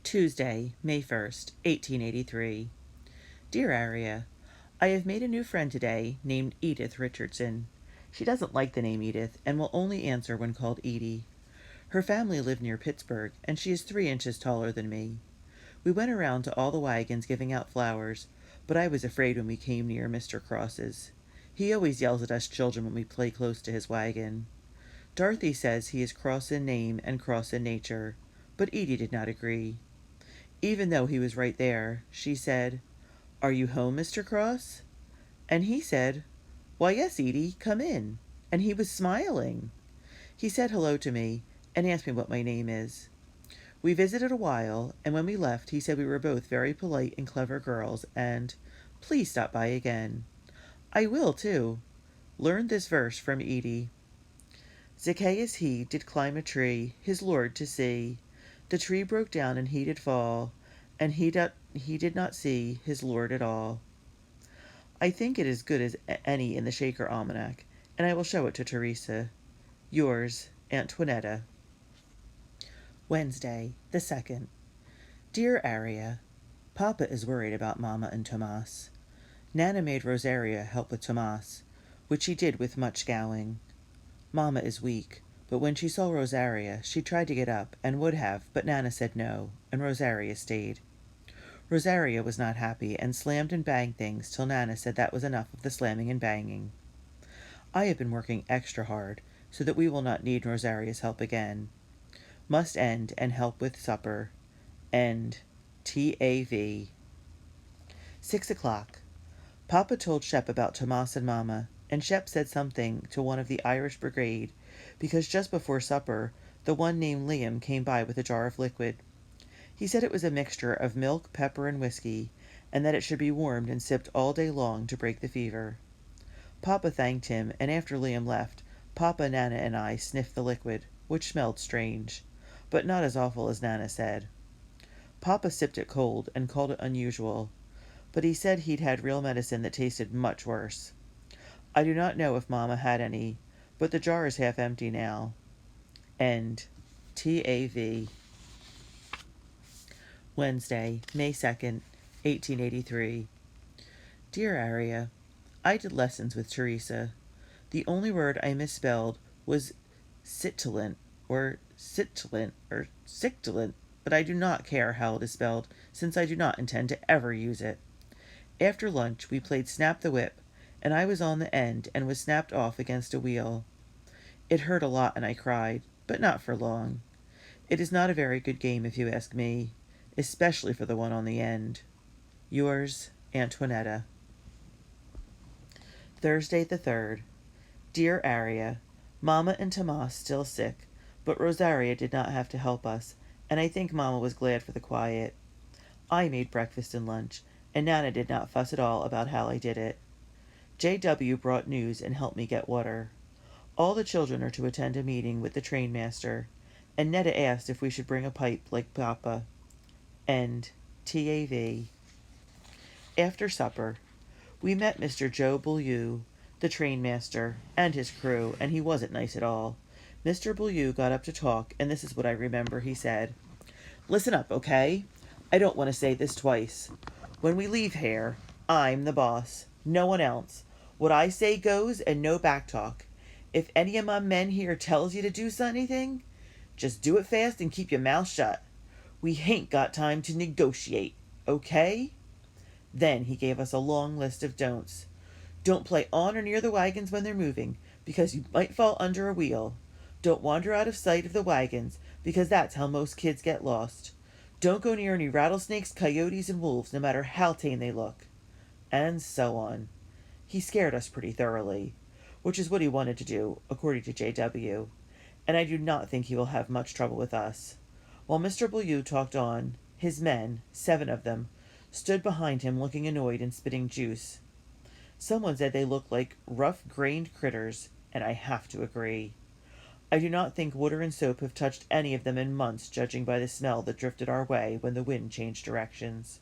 Tuesday, May 1st, 1883. Dear Aria, I have made a new friend today named Edith Richardson. She doesn't like the name Edith and will only answer when called Edie. Her family live near Pittsburgh, and she is 3 inches taller than me. We went around to all the wagons giving out flowers, but I was afraid when we came near Mr. Cross's. He always yells at us children when we play close to his wagon. Dorothy says he is cross in name and cross in nature, but Edie did not agree. Even though he was right there, she said, "Are you home, Mr. Cross?" And he said, "Why, yes, Edie, come in." And he was smiling. He said hello to me and asked me what my name is. We visited a while, and when we left, he said we were both very polite and clever girls, and please stop by again. I will, too. Learned this verse from Edie. Zacchaeus he did climb a tree, his Lord to see. The tree broke down and he did fall, and he did not see his Lord at all. I think it as good as any in the Shaker Almanac, and I will show it to Teresa. Yours, Antoinetta. Wednesday, the 2nd. Dear Aria, Papa is worried about Mama and Tomas. Nana made Rosaria help with Tomas, which she did with much gowing. Mama is weak, but when she saw Rosaria, she tried to get up and would have, but Nana said no, and Rosaria stayed. Rosaria was not happy and slammed and banged things till Nana said that was enough of the slamming and banging. I have been working extra hard so that we will not need Rosaria's help again. Must end and help with supper. End. TAV. 6 o'clock. Papa told Shep about Tomas and Mama, and Shep said something to one of the Irish Brigade, because just before supper, the one named Liam came by with a jar of liquid. He said it was a mixture of milk, pepper, and whiskey, and that it should be warmed and sipped all day long to break the fever. Papa thanked him, and after Liam left, Papa, Nana, and I sniffed the liquid, which smelled strange, but not as awful as Nana said. Papa sipped it cold and called it unusual, but he said he'd had real medicine that tasted much worse. I do not know if Mama had any, but the jar is half empty now. End. TAV. Wednesday, May 2nd, 1883. Dear Aria, I did lessons with Teresa. The only word I misspelled was sitillant, or sitillant, or sictillant, but I do not care how it is spelled, since I do not intend to ever use it. After lunch, we played Snap the Whip, and I was on the end and was snapped off against a wheel. It hurt a lot and I cried, but not for long. It is not a very good game if you ask me, especially for the one on the end. Yours, Antoinetta. Thursday the 3rd. Dear Aria, Mama and Tomas still sick, but Rosaria did not have to help us, and I think Mama was glad for the quiet. I made breakfast and lunch, and Nana did not fuss at all about how I did it. J.W. brought news and helped me get water. All the children are to attend a meeting with the trainmaster, and Netta asked if we should bring a pipe like Papa. End. TAV. After supper, we met Mr. Joe Beaulieu, the trainmaster, and his crew, and he wasn't nice at all. Mr. Beaulieu got up to talk, and this is what I remember he said. "Listen up, okay? I don't want to say this twice. When we leave here, I'm the boss. No one else. What I say goes and no backtalk. If any of my men here tells you to do anything, just do it fast and keep your mouth shut. We hain't got time to negotiate, okay?" Then he gave us a long list of don'ts. Don't play on or near the wagons when they're moving, because you might fall under a wheel. Don't wander out of sight of the wagons, because that's how most kids get lost. Don't go near any rattlesnakes, coyotes, and wolves, no matter how tame they look. And so on. He scared us pretty thoroughly, which is what he wanted to do, according to J.W., and I do not think he will have much trouble with us. While Mr. Beaulieu talked on, his men, 7 of them, stood behind him looking annoyed and spitting juice. Someone said they looked like rough-grained critters, and I have to agree. I do not think water and soap have touched any of them in months, judging by the smell that drifted our way when the wind changed directions.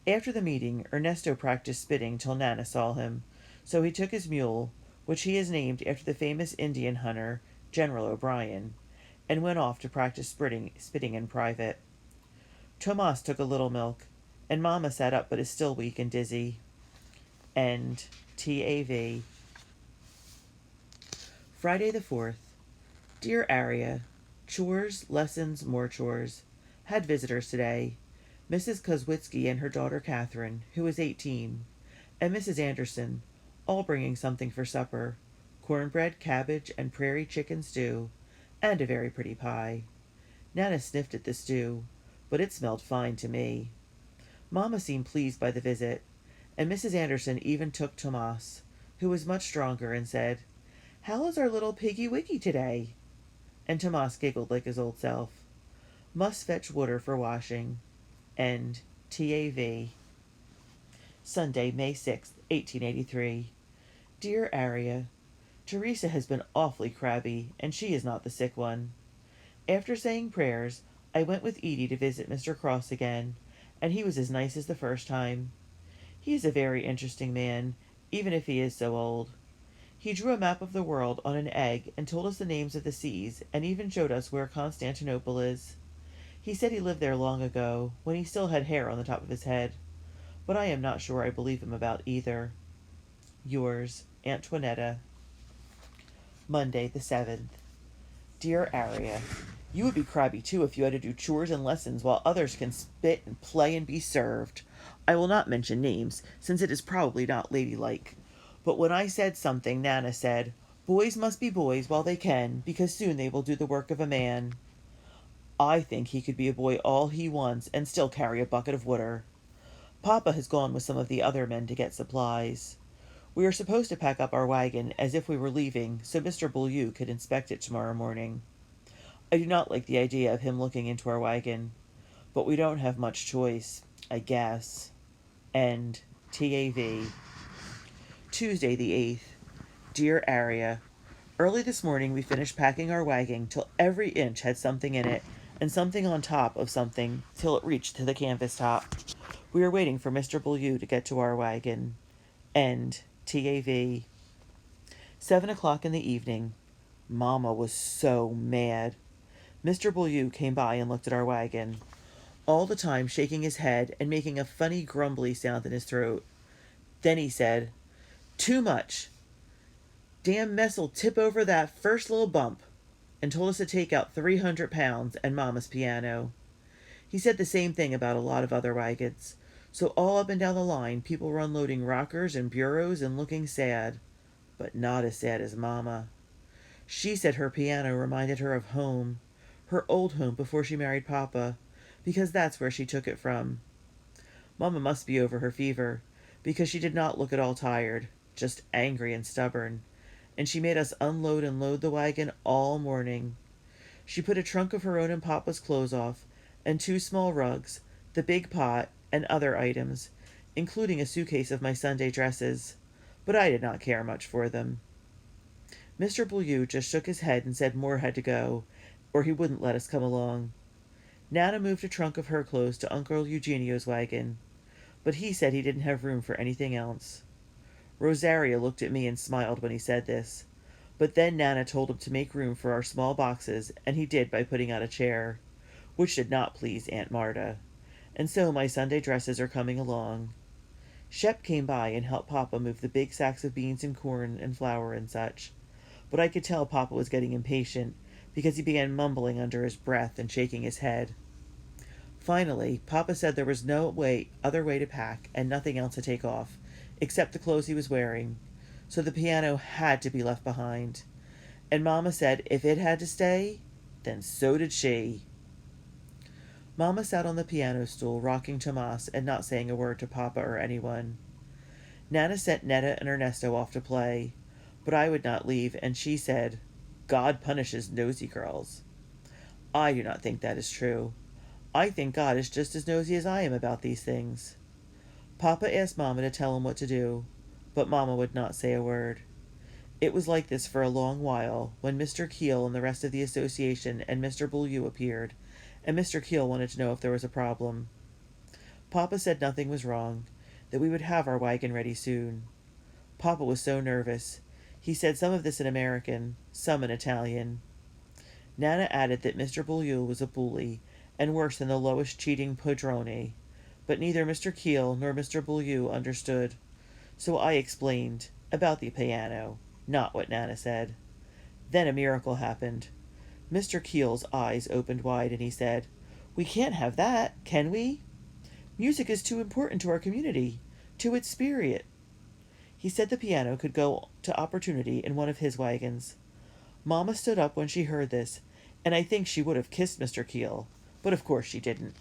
After the meeting, Ernesto practiced spitting till Nana saw him, so he took his mule, which he has named after the famous Indian hunter, General O'Brien, and went off to practice spitting in private. Tomas took a little milk, and Mamma sat up but is still weak and dizzy. End. TAV. Friday the 4th. Dear Aria, chores, lessons, more chores. Had visitors today. Mrs. Kozwitzky and her daughter Catherine, who is 18, and Mrs. Anderson, all bringing something for supper: cornbread, cabbage, and prairie chicken stew, and a very pretty pie. Nana sniffed at the stew, but it smelled fine to me. Mamma seemed pleased by the visit, and Mrs. Anderson even took Tomas, who was much stronger, and said, "How is our little piggy wiggy today?" And Tomas giggled like his old self. Must fetch water for washing. End. TAV. Sunday, May 6th, 1883. Dear Aria, Teresa has been awfully crabby, and she is not the sick one. After saying prayers, I went with Edie to visit Mr. Cross again, and he was as nice as the first time. He is a very interesting man, even if he is so old. He drew a map of the world on an egg and told us the names of the seas, and even showed us where Constantinople is. He said he lived there long ago, when he still had hair on the top of his head, but I am not sure I believe him about either. Yours, Antoinetta. Monday the 7th. Dear Aria, you would be crabby too if you had to do chores and lessons while others can spit and play and be served. I will not mention names, since it is probably not ladylike. But when I said something, Nana said, "Boys must be boys while they can, because soon they will do the work of a man." I think he could be a boy all he wants and still carry a bucket of water. Papa has gone with some of the other men to get supplies. We are supposed to pack up our wagon as if we were leaving, so Mr. Beaulieu could inspect it tomorrow morning. I do not like the idea of him looking into our wagon, but we don't have much choice, I guess. End. TAV. Tuesday the 8th. Dear Aria, early this morning we finished packing our wagon till every inch had something in it, and something on top of something till it reached to the canvas top. We are waiting for Mr. Beaulieu to get to our wagon. End. TAV. 7 o'clock in the evening. Mamma was so mad. Mr. Beaulieu came by and looked at our wagon, all the time shaking his head and making a funny grumbly sound in his throat. Then he said, "Too much. Damn mess'll tip over that first little bump," and told us to take out 300 pounds and Mamma's piano. He said the same thing about a lot of other wagons. So all up and down the line, people were unloading rockers and bureaus and looking sad, but not as sad as Mamma. She said her piano reminded her of home, her old home before she married Papa, because that's where she took it from. Mamma must be over her fever, because she did not look at all tired, just angry and stubborn, and she made us unload and load the wagon all morning. She put a trunk of her own and Papa's clothes off, and 2 small rugs, the big pot, and other items, including a suitcase of my Sunday dresses, but I did not care much for them. Mr. Beaulieu just shook his head and said more had to go, or he wouldn't let us come along. Nana moved a trunk of her clothes to Uncle Eugenio's wagon, but he said he didn't have room for anything else. Rosaria looked at me and smiled when he said this, but then Nana told him to make room for our small boxes, and he did by putting out a chair, which did not please Aunt Marta, and so my Sunday dresses are coming along. Shep came by and helped Papa move the big sacks of beans and corn and flour and such, but I could tell Papa was getting impatient, because he began mumbling under his breath and shaking his head. Finally, Papa said there was no other way to pack, and nothing else to take off, except the clothes he was wearing, so the piano had to be left behind, and Mamma said if it had to stay, then so did she. Mamma sat on the piano stool, rocking Tomas and not saying a word to Papa or anyone. Nana sent Netta and Ernesto off to play, but I would not leave, and she said, "God punishes nosy girls." I do not think that is true. I think God is just as nosy as I am about these things. Papa asked Mamma to tell him what to do, but Mamma would not say a word. It was like this for a long while, when Mr. Keel and the rest of the association and Mr. Beaulieu appeared, and Mr. Keel wanted to know if there was a problem. Papa said nothing was wrong, that we would have our wagon ready soon. Papa was so nervous. He said some of this in American, some in Italian. Nana added that Mr. Beaulieu was a bully, and worse than the lowest cheating padrone. But neither Mr. Keel nor Mr. Beaulieu understood, so I explained about the piano, not what Nana said. Then a miracle happened. Mr. Keel's eyes opened wide, and he said, "We can't have that, can we? Music is too important to our community, to its spirit." He said the piano could go to opportunity in one of his wagons. Mamma stood up when she heard this, and I think she would have kissed Mr. Keel, but of course she didn't.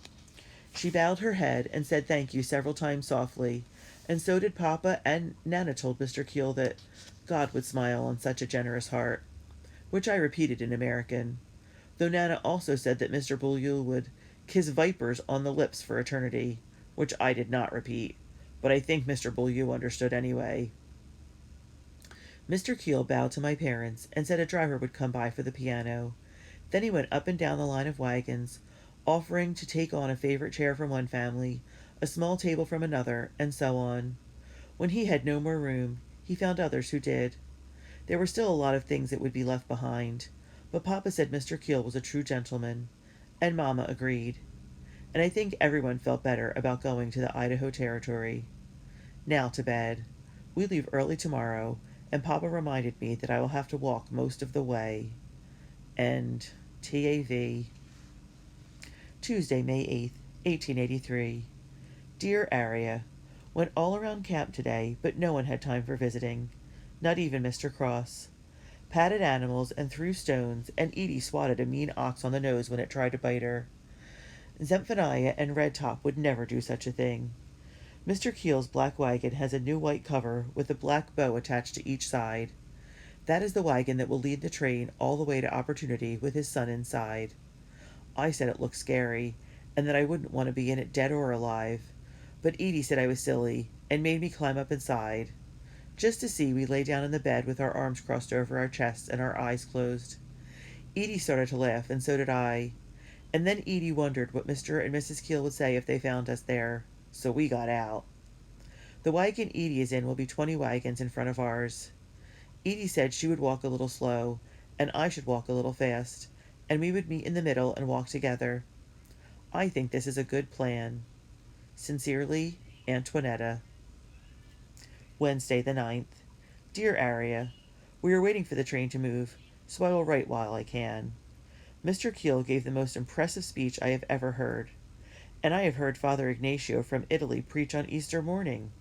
She bowed her head and said thank you several times softly, and so did Papa, and Nana told Mr. Keel that God would smile on such a generous heart, which I repeated in American, though Nana also said that Mr. Beaulieu would kiss vipers on the lips for eternity, which I did not repeat, but I think Mr. Beaulieu understood anyway. Mr. Keel bowed to my parents and said a driver would come by for the piano. Then he went up and down the line of wagons, offering to take on a favorite chair from one family, a small table from another, and so on. When he had no more room, he found others who did. There were still a lot of things that would be left behind, but Papa said Mr. Keel was a true gentleman, and Mamma agreed, and I think everyone felt better about going to the Idaho Territory. Now to bed. We leave early tomorrow, and Papa reminded me that I will have to walk most of the way. And TAV. Tuesday, May 8th, 1883. Dear Aria, went all around camp today, but no one had time for visiting. Not even Mr. Cross. Patted animals and threw stones, and Edie swatted a mean ox on the nose when it tried to bite her. Zephaniah and Red Top would never do such a thing. Mr. Keel's black wagon has a new white cover with a black bow attached to each side. That is the wagon that will lead the train all the way to Opportunity with his son inside. I said it looked scary, and that I wouldn't want to be in it dead or alive, but Edie said I was silly, and made me climb up inside. Just to see, we lay down in the bed with our arms crossed over our chests and our eyes closed. Edie started to laugh, and so did I, and then Edie wondered what Mr. and Mrs. Keel would say if they found us there, so we got out. The wagon Edie is in will be 20 wagons in front of ours. Edie said she would walk a little slow, and I should walk a little fast, and we would meet in the middle and walk together. I think this is a good plan. Sincerely, Antoinetta. Wednesday the 9th. Dear Aria, we are waiting for the train to move, so I will write while I can. Mr. Keel gave the most impressive speech I have ever heard, and I have heard Father Ignatio from Italy preach on Easter morning.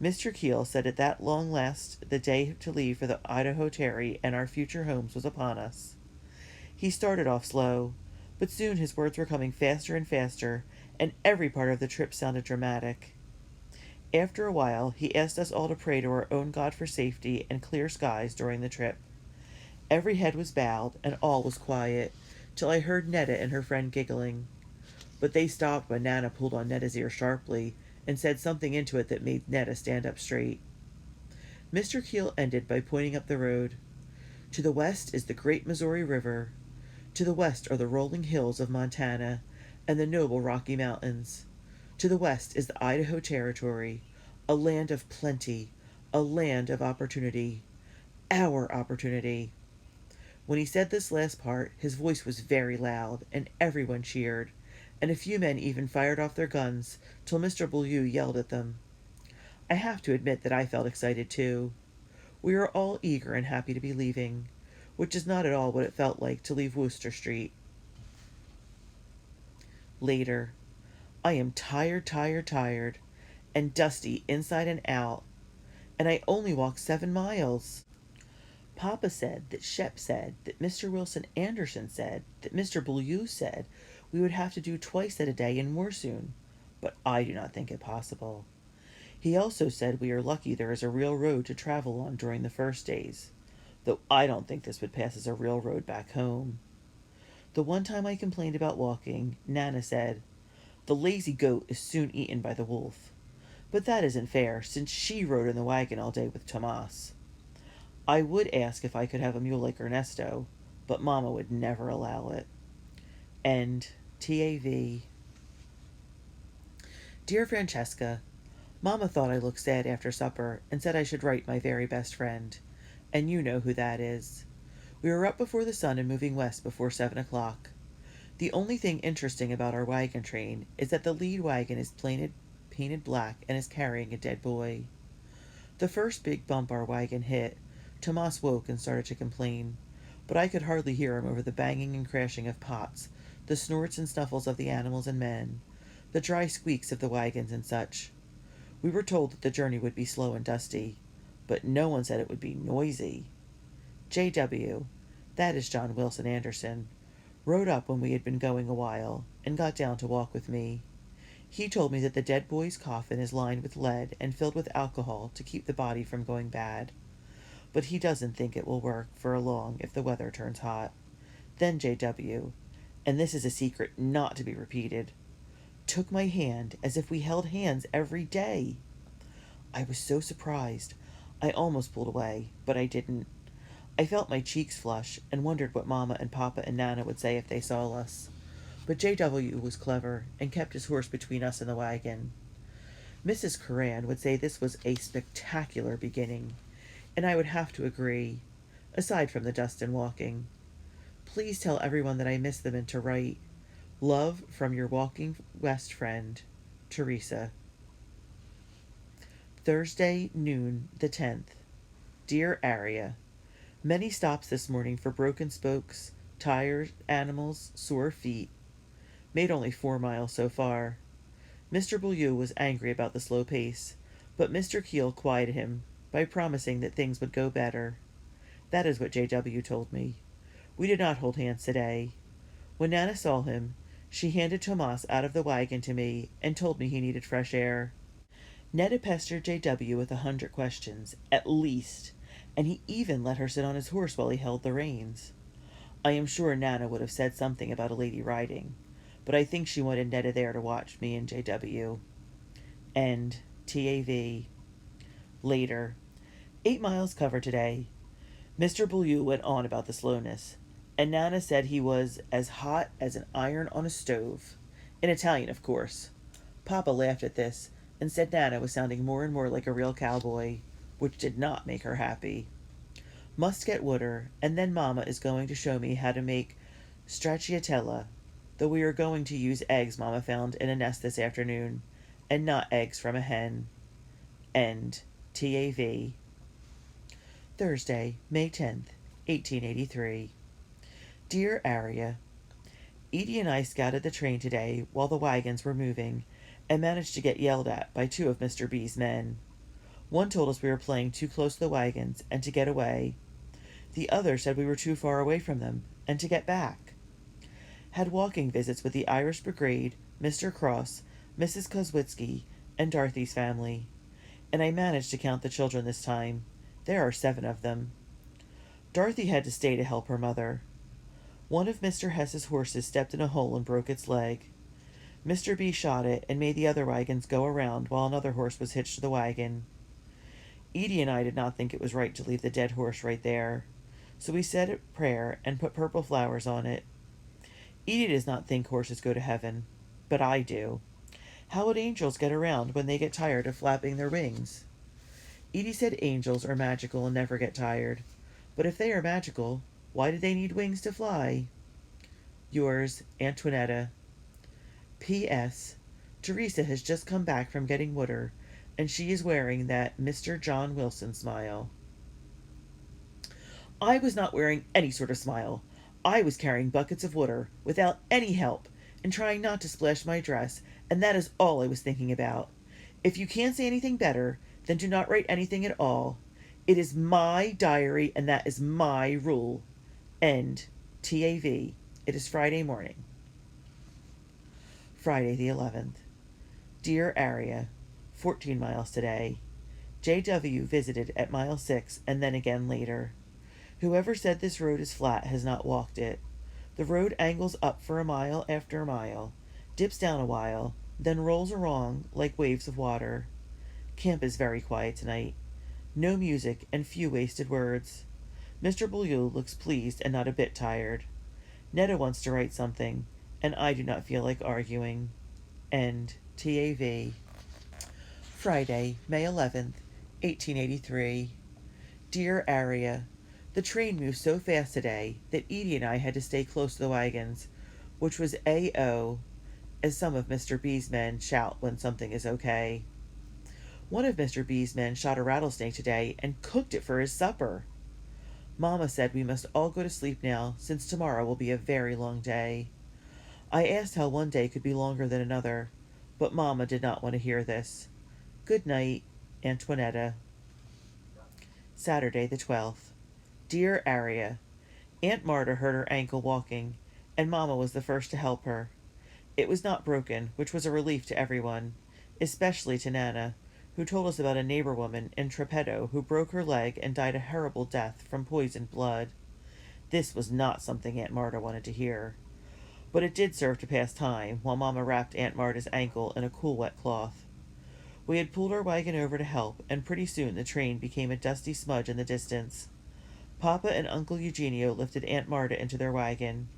Mr. Keel said at that long last the day to leave for the Idaho Terry and our future homes was upon us. He started off slow, but soon his words were coming faster and faster, and every part of the trip sounded dramatic. After a while, he asked us all to pray to our own God for safety and clear skies during the trip. Every head was bowed, and all was quiet, till I heard Netta and her friend giggling. But they stopped when Nana pulled on Netta's ear sharply, and said something into it that made Netta stand up straight. Mr. Keel ended by pointing up the road. To the west is the great Missouri River. To the west are the rolling hills of Montana, and the noble Rocky Mountains. To the west is the Idaho Territory, a land of plenty, a land of opportunity. Our opportunity. When he said this last part, his voice was very loud, and everyone cheered, and a few men even fired off their guns, till Mr. Beaulieu yelled at them. I have to admit that I felt excited too. We are all eager and happy to be leaving, which is not at all what it felt like to leave Wooster Street. Later. I am tired, and dusty inside and out, and I only walked 7 miles. Papa said that Shep said that Mr. Wilson Anderson said that Mr. Beaulieu said we would have to do twice at a day and more soon, but I do not think it possible. He also said we are lucky there is a real road to travel on during the first days, though I don't think this would pass as a real road back home. The one time I complained about walking, Nana said, "The lazy goat is soon eaten by the wolf." But that isn't fair, since she rode in the wagon all day with Tomas. I would ask if I could have a mule like Ernesto, but Mama would never allow it. And TAV. Dear Francesca, Mama thought I looked sad after supper and said I should write my very best friend, and you know who that is. We were up before the sun and moving west before 7 o'clock. The only thing interesting about our wagon train is that the lead wagon is painted black and is carrying a dead boy. The first big bump our wagon hit, Tomas woke and started to complain, but I could hardly hear him over the banging and crashing of pots, the snorts and snuffles of the animals and men, the dry squeaks of the wagons and such. We were told that the journey would be slow and dusty, but no one said it would be noisy. J.W., that is John Wilson Anderson, rode up when we had been going a while, and got down to walk with me. He told me that the dead boy's coffin is lined with lead and filled with alcohol to keep the body from going bad, but he doesn't think it will work for long if the weather turns hot. Then J.W., and this is a secret not to be repeated, took my hand as if we held hands every day. I was so surprised, I almost pulled away, but I didn't. I felt my cheeks flush and wondered what Mama and Papa and Nana would say if they saw us. But J.W. was clever and kept his horse between us and the wagon. Mrs. Curran would say this was a spectacular beginning, and I would have to agree, aside from the dust and walking. Please tell everyone that I miss them and to write. Love from your Walking West friend, Teresa. Thursday, noon, the 10th. Dear Aria, many stops this morning for broken spokes, tires, animals, sore feet. Made only 4 miles so far. Mr. Beaulieu was angry about the slow pace, but Mr. Keel quieted him by promising that things would go better. That is what J.W. told me. We did not hold hands today. When Nana saw him, she handed Tomas out of the wagon to me and told me he needed fresh air. Ned had pestered J.W. with 100 questions, at least, and he even let her sit on his horse while he held the reins. I am sure Nana would have said something about a lady riding, but I think she wanted Netta there to watch me and J.W. End. TAV. Later. 8 miles covered today. Mr. Beaulieu went on about the slowness, and Nana said he was as hot as an iron on a stove. In Italian, of course. Papa laughed at this, and said Nana was sounding more and more like a real cowboy, which did not make her happy. Must get water, and then Mama is going to show me how to make stracciatella, though we are going to use eggs Mama found in a nest this afternoon, and not eggs from a hen. End. TAV. Thursday, May 10th, 1883. Dear Aria, Edie and I scouted the train today while the wagons were moving, and managed to get yelled at by 2 of Mr. B's men. One told us we were playing too close to the wagons and to get away. The other said we were too far away from them and to get back. Had walking visits with the Irish Brigade, Mr. Cross, Mrs. Kozwitzky, and Dorothy's family, and I managed to count the children this time. There are 7 of them. Dorothy had to stay to help her mother. One of Mr. Hess's horses stepped in a hole and broke its leg. Mr. B shot it and made the other wagons go around while another horse was hitched to the wagon. Edie and I did not think it was right to leave the dead horse right there, so we said a prayer and put purple flowers on it. Edie does not think horses go to heaven, but I do. How would angels get around when they get tired of flapping their wings? Edie said angels are magical and never get tired, but if they are magical, why do they need wings to fly? Yours, Antoinetta. P.S. Teresa has just come back from getting water, and she is wearing that Mr. John Wilson smile. I was not wearing any sort of smile. I was carrying buckets of water without any help and trying not to splash my dress, and that is all I was thinking about. If you can't say anything better, then do not write anything at all. It is my diary, and that is my rule. End. TAV. It is Friday morning. Friday the 11th. Dear Aria, 14 miles today. J.W. visited at mile 6 and then again later. Whoever said this road is flat has not walked it. The road angles up for a mile after a mile, dips down a while, then rolls along like waves of water. Camp is very quiet tonight. No music and few wasted words. Mr. Beaulieu looks pleased and not a bit tired. Netta wants to write something, and I do not feel like arguing. End. TAV. Friday, May 11th, 1883. Dear Aria, the train moved so fast today that Edie and I had to stay close to the wagons. which was A.O., as some of Mr. B's men shout when something is okay. One of Mr. B's men shot a rattlesnake today and cooked it for his supper. Mamma said we must all go to sleep now, since tomorrow will be a very long day. I asked how one day could be longer than another, but Mamma did not want to hear this. Good night, Antoinetta. Saturday the 12th. Dear Aria, Aunt Marta hurt her ankle walking, and Mamma was the first to help her. It was not broken, which was a relief to everyone, especially to Nana, who told us about a neighbor woman in Trepetto who broke her leg and died a horrible death from poisoned blood. This was not something Aunt Marta wanted to hear, but it did serve to pass time while Mamma wrapped Aunt Marta's ankle in a cool wet cloth. We had pulled our wagon over to help, and pretty soon the train became a dusty smudge in the distance. Papa and Uncle Eugenio lifted Aunt Marta into their wagon,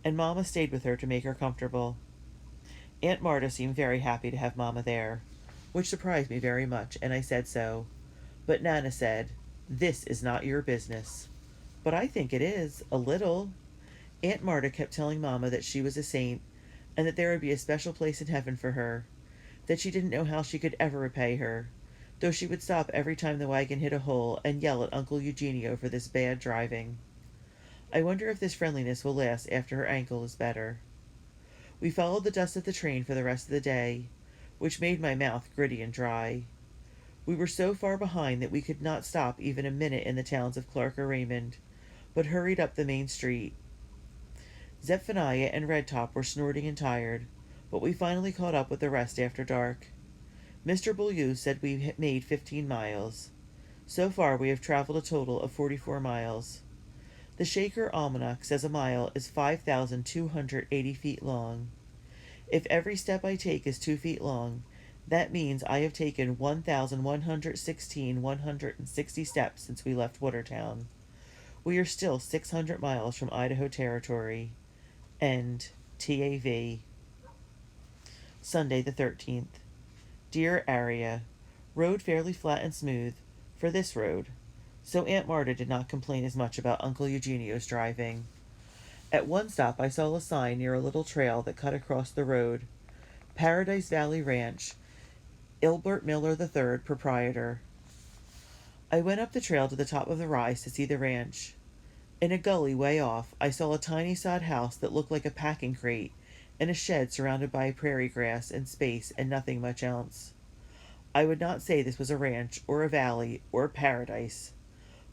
and Mamma stayed with her to make her comfortable. Aunt Marta seemed very happy to have Mamma there, which surprised me very much, and I said so. But Nana said, "This is not your business." But I think it is, a little. Aunt Marta kept telling Mamma that she was a saint, and that there would be a special place in heaven for her, that she didn't know how she could ever repay her, though she would stop every time the wagon hit a hole and yell at Uncle Eugenio for this bad driving. I wonder if this friendliness will last after her ankle is better. We followed the dust of the train for the rest of the day, which made my mouth gritty and dry. We were so far behind that we could not stop even a minute in the towns of Clark or Raymond, but hurried up the main street. Zephaniah and Redtop were snorting and tired, but we finally caught up with the rest after dark. Mr. Beaulieu said we had made 15 miles. So far we have traveled a total of 44 miles. The Shaker Almanac says a mile is 5,280 feet long. If every step I take is 2 feet long, that means I have taken 1,160 steps since we left Watertown. We are still 600 miles from Idaho Territory. End. TAV. Sunday the 13th. Dear Aria, road fairly flat and smooth for this road, so Aunt Marta did not complain as much about Uncle Eugenio's driving. At one stop I saw a sign near a little trail that cut across the road. Paradise Valley Ranch, Ilbert Miller III, proprietor. I went up the trail to the top of the rise to see the ranch. In a gully way off, I saw a tiny sod house that looked like a packing crate, and a shed surrounded by prairie grass and space and nothing much else. I would not say this was a ranch, or a valley, or paradise,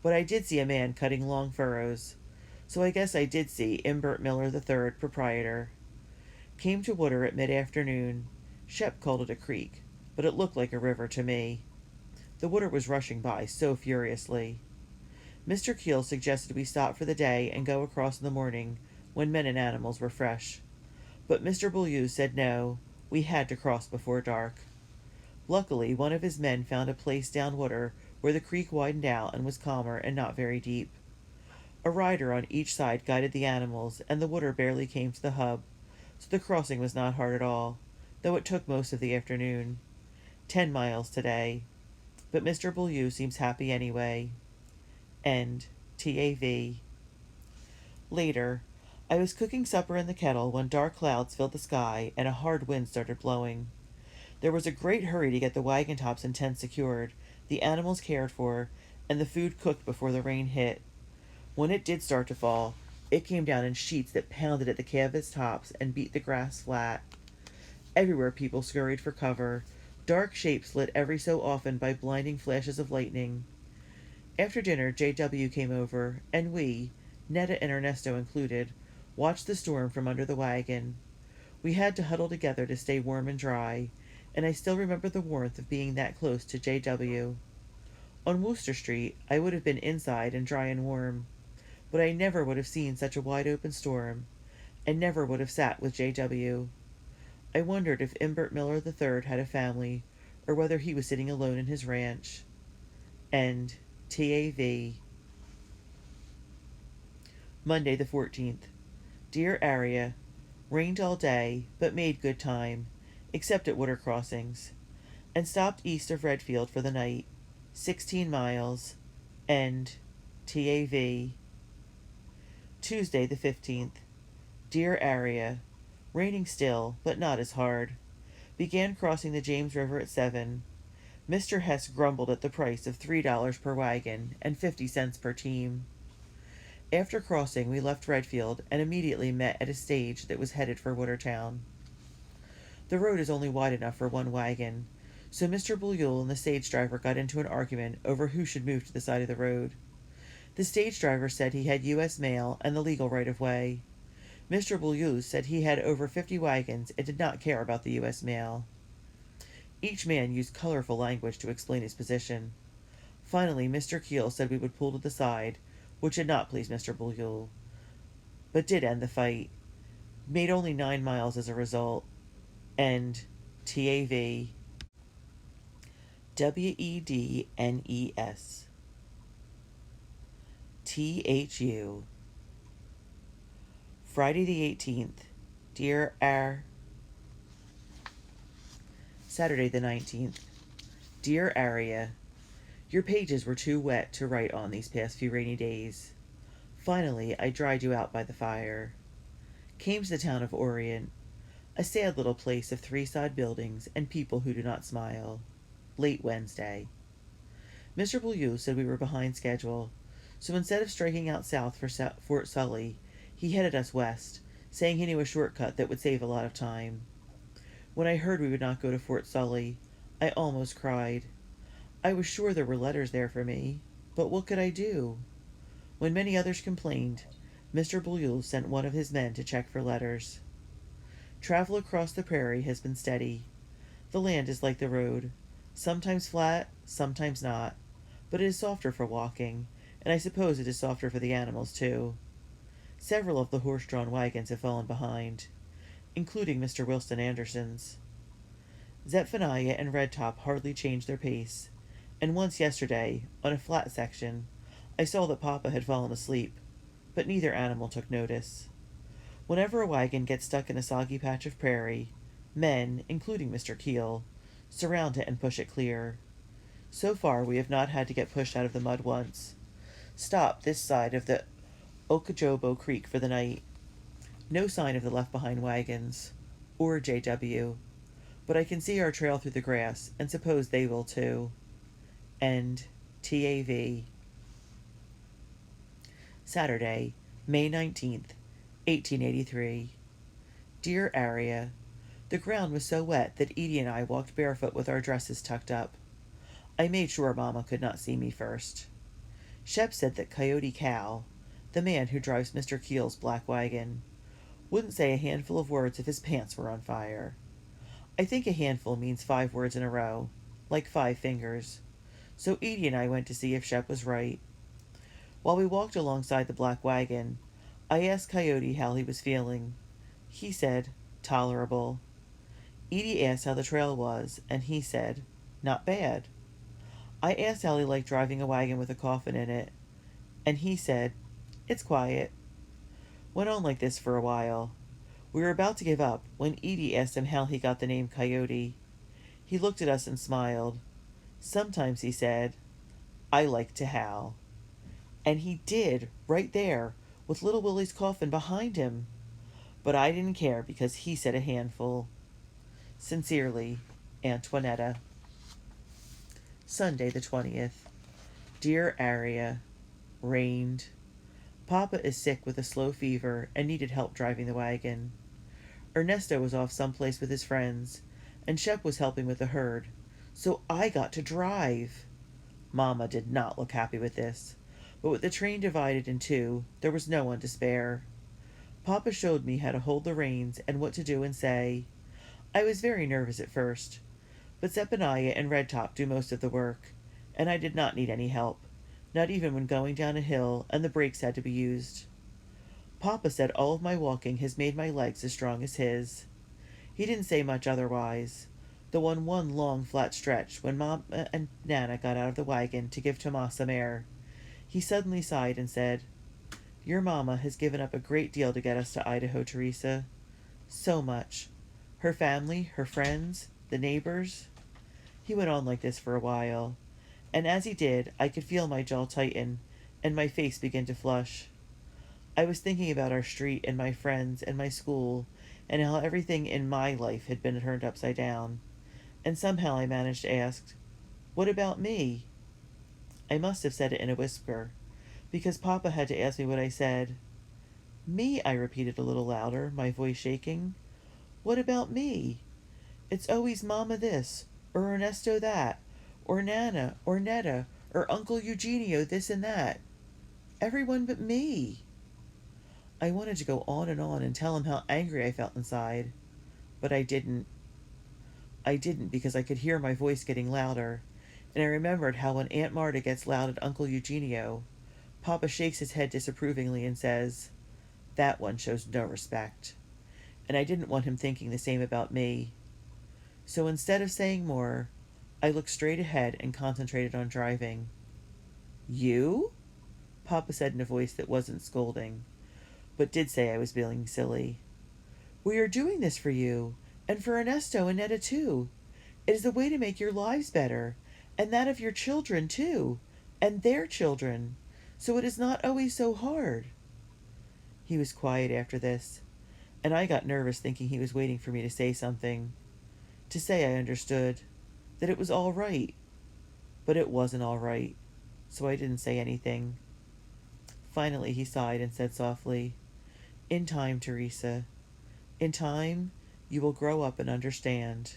but I did see a man cutting long furrows, so I guess I did see Imbert Miller III, proprietor. Came to water at mid-afternoon. Shep called it a creek, but it looked like a river to me. The water was rushing by so furiously. Mr. Keel suggested we stop for the day and go across in the morning, when men and animals were fresh. But Mr. Beaulieu said no, we had to cross before dark. Luckily, one of his men found a place down water where the creek widened out and was calmer and not very deep. A rider on each side guided the animals, and the water barely came to the hub, so the crossing was not hard at all, though it took most of the afternoon. 10 miles today, but Mr. Beaulieu seems happy anyway. End. TAV. Later, I was cooking supper in the kettle when dark clouds filled the sky and a hard wind started blowing. There was a great hurry to get the wagon tops and tents secured, the animals cared for, and the food cooked before the rain hit. When it did start to fall, it came down in sheets that pounded at the canvas tops and beat the grass flat. Everywhere people scurried for cover, dark shapes lit every so often by blinding flashes of lightning. After dinner, J.W. came over, and we, Netta and Ernesto included, watched the storm from under the wagon. We had to huddle together to stay warm and dry, and I still remember the warmth of being that close to J.W. On Wooster Street, I would have been inside and dry and warm, but I never would have seen such a wide-open storm, and never would have sat with J.W. I wondered if Imbert Miller III had a family, or whether he was sitting alone in his ranch. End. TAV. Monday the 14th. Dear Aria, rained all day, but made good time, except at water crossings, and stopped east of Redfield for the night. 16 miles. End. TAV. Tuesday the 15th. Dear Aria, Raining still, but not as hard. Began crossing the James River at 7. Mr. Hess grumbled at the price of $3 per wagon and 50 cents per team. After crossing, we left Redfield and immediately met at a stage that was headed for Watertown. The road is only wide enough for one wagon, so Mr. Bouillule and the stage driver got into an argument over who should move to the side of the road. The stage driver said he had U.S. mail and the legal right of way. Mr. Bouillule said he had over 50 wagons and did not care about the U.S. mail. Each man used colorful language to explain his position. Finally, Mr. Keel said we would pull to the side, which did not please Mr. Bouillule, but did end the fight. Made only 9 miles as a result. End. TAV. WEDNES. THU. Friday the 18th. Dear R. Saturday the 19th. Dear Aria, your pages were too wet to write on these past few rainy days. Finally, I dried you out by the fire. Came to the town of Orient, a sad little place of 3 side buildings and people who do not smile. Late Wednesday. Mr. Bouillule said we were behind schedule, so instead of striking out south for Fort Sully, he headed us west, saying he knew a shortcut that would save a lot of time. When I heard we would not go to Fort Sully, I almost cried. I was sure there were letters there for me, but what could I do? When many others complained, Mr. Bouillule sent one of his men to check for letters. Travel across the prairie has been steady. The land is like the road, sometimes flat, sometimes not, but it is softer for walking, and I suppose it is softer for the animals too. Several of the horse-drawn wagons have fallen behind, including Mr. Wilson Anderson's. Zephaniah and Redtop hardly changed their pace, and once yesterday, on a flat section, I saw that Papa had fallen asleep, but neither animal took notice. Whenever a wagon gets stuck in a soggy patch of prairie, men, including Mr. Keel, surround it and push it clear. So far, we have not had to get pushed out of the mud once. Stop this side of the Okeechobee Creek for the night. No sign of the left-behind wagons, or JW, but I can see our trail through the grass, and suppose they will too. End. TAV. Saturday, May 19th, 1883. Dear Aria, the ground was so wet that Edie and I walked barefoot with our dresses tucked up. I made sure Mama could not see me first. Shep said that Coyote Cal, the man who drives Mr. Keel's black wagon, wouldn't say a handful of words if his pants were on fire. I think a handful means 5 words in a row, like 5 fingers. So Edie and I went to see if Shep was right. While we walked alongside the black wagon, I asked Coyote how he was feeling. He said, tolerable. Edie asked how the trail was, and he said, not bad. I asked how he liked driving a wagon with a coffin in it, and he said, it's quiet. Went on like this for a while. We were about to give up when Edie asked him how he got the name Coyote. He looked at us and smiled. Sometimes, he said, I like to howl. And he did, right there, with little Willie's coffin behind him. But I didn't care because he said a handful. Sincerely, Antoinetta. Sunday the 20th. Dear Aria, rained. Papa is sick with a slow fever and needed help driving the wagon. Ernesto was off someplace with his friends, and Shep was helping with the herd, so I got to drive. Mama did not look happy with this, but with the train divided in 2, there was no one to spare. Papa showed me how to hold the reins and what to do and say. I was very nervous at first, but Zephaniah and Redtop do most of the work, and I did not need any help, not even when going down a hill and the brakes had to be used. Papa said all of my walking has made my legs as strong as his. He didn't say much otherwise, though on one long flat stretch when Mama and Nana got out of the wagon to give Tomas some air, he suddenly sighed and said, your Mama has given up a great deal to get us to Idaho, Teresa. So much. Her family, her friends, the neighbors. He went on like this for a while, and as he did, I could feel my jaw tighten and my face begin to flush. I was thinking about our street and my friends and my school and how everything in my life had been turned upside down. And somehow I managed to ask, "What about me?" I must have said it in a whisper, because Papa had to ask me what I said. "Me," I repeated a little louder, my voice shaking. "What about me? It's always Mama this, or Ernesto that, or Nana, or Netta, or Uncle Eugenio this and that. Everyone but me." I wanted to go on and tell him how angry I felt inside, but I didn't. I didn't because I could hear my voice getting louder, and I remembered how when Aunt Marta gets loud at Uncle Eugenio, Papa shakes his head disapprovingly and says, "That one shows no respect." And I didn't want him thinking the same about me. So instead of saying more, I looked straight ahead and concentrated on driving. "You?" Papa said in a voice that wasn't scolding, but did say I was being silly. "We are doing this for you, and for Ernesto and Netta too. It is a way to make your lives better, and that of your children too, and their children, so it is not always so hard." He was quiet after this, and I got nervous thinking he was waiting for me to say something. To say I understood, that it was all right. But it wasn't all right, so I didn't say anything. Finally he sighed and said softly, "In time, Teresa. In time, you will grow up and understand.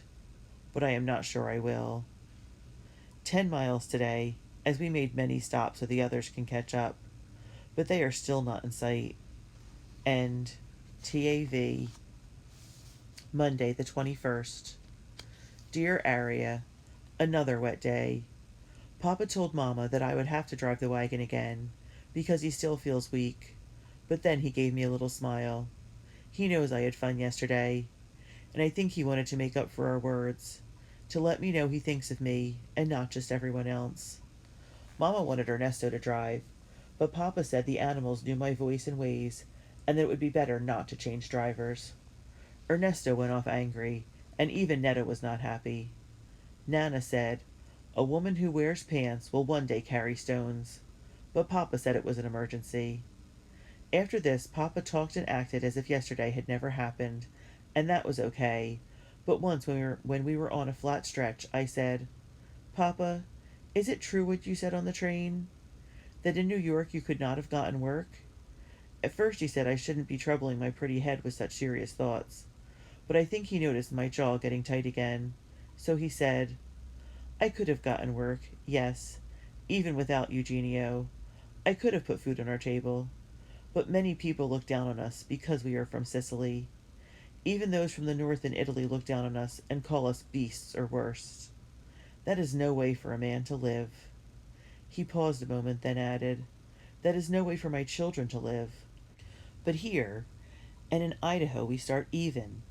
But I am not sure I will." 10 miles today, as we made many stops so the others can catch up, but they are still not in sight. End. TAV. Monday the 21st. Dear Aria, another wet day. Papa told Mama that I would have to drive the wagon again, because he still feels weak. But then he gave me a little smile. He knows I had fun yesterday, and I think he wanted to make up for our words, to let me know he thinks of me, and not just everyone else. Mama wanted Ernesto to drive, but Papa said the animals knew my voice and ways, and that it would be better not to change drivers. Ernesto went off angry, and even Netta was not happy. Nana said, "A woman who wears pants will one day carry stones," but Papa said it was an emergency. After this, Papa talked and acted as if yesterday had never happened, and that was okay. But once when we were on a flat stretch, I said, "Papa, is it true what you said on the train? That in New York you could not have gotten work?" At first he said I shouldn't be troubling my pretty head with such serious thoughts, but I think he noticed my jaw getting tight again. So he said, "I could have gotten work, yes, even without Eugenio. I could have put food on our table. But many people look down on us because we are from Sicily. Even those from the north in Italy look down on us and call us beasts or worse. That is no way for a man to live." He paused a moment, then added, "That is no way for my children to live. But here, and in Idaho, we start even,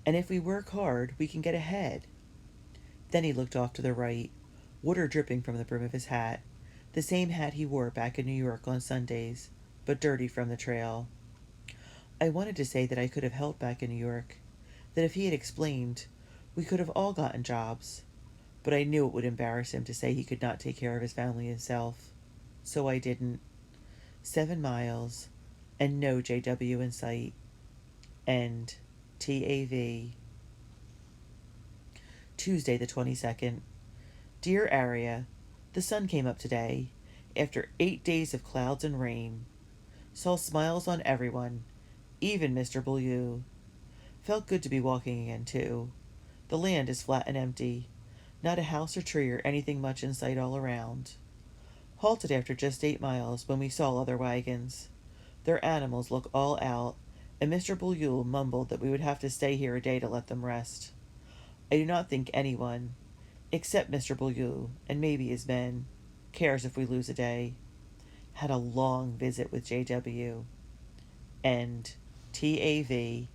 and if we work hard, we can get ahead." Then he looked off to the right, water dripping from the brim of his hat, the same hat he wore back in New York on Sundays, but dirty from the trail. I wanted to say that I could have helped back in New York, that if he had explained, we could have all gotten jobs, but I knew it would embarrass him to say he could not take care of his family himself, so I didn't. 7 miles, and no JW in sight. End. TAV. Tuesday the 22nd. Dear Aria, the sun came up today, after 8 days of clouds and rain. Saw smiles on everyone, even Mr. Beaulieu. Felt good to be walking again, too. The land is flat and empty. Not a house or tree or anything much in sight all around. Halted after just 8 miles when we saw other wagons. Their animals look all out, and Mr. Beaulieu mumbled that we would have to stay here a day to let them rest. I do not think anyone, except Mr. Beaulieu and maybe his men, cares if we lose a day. Had a long visit with JW. End. TAV.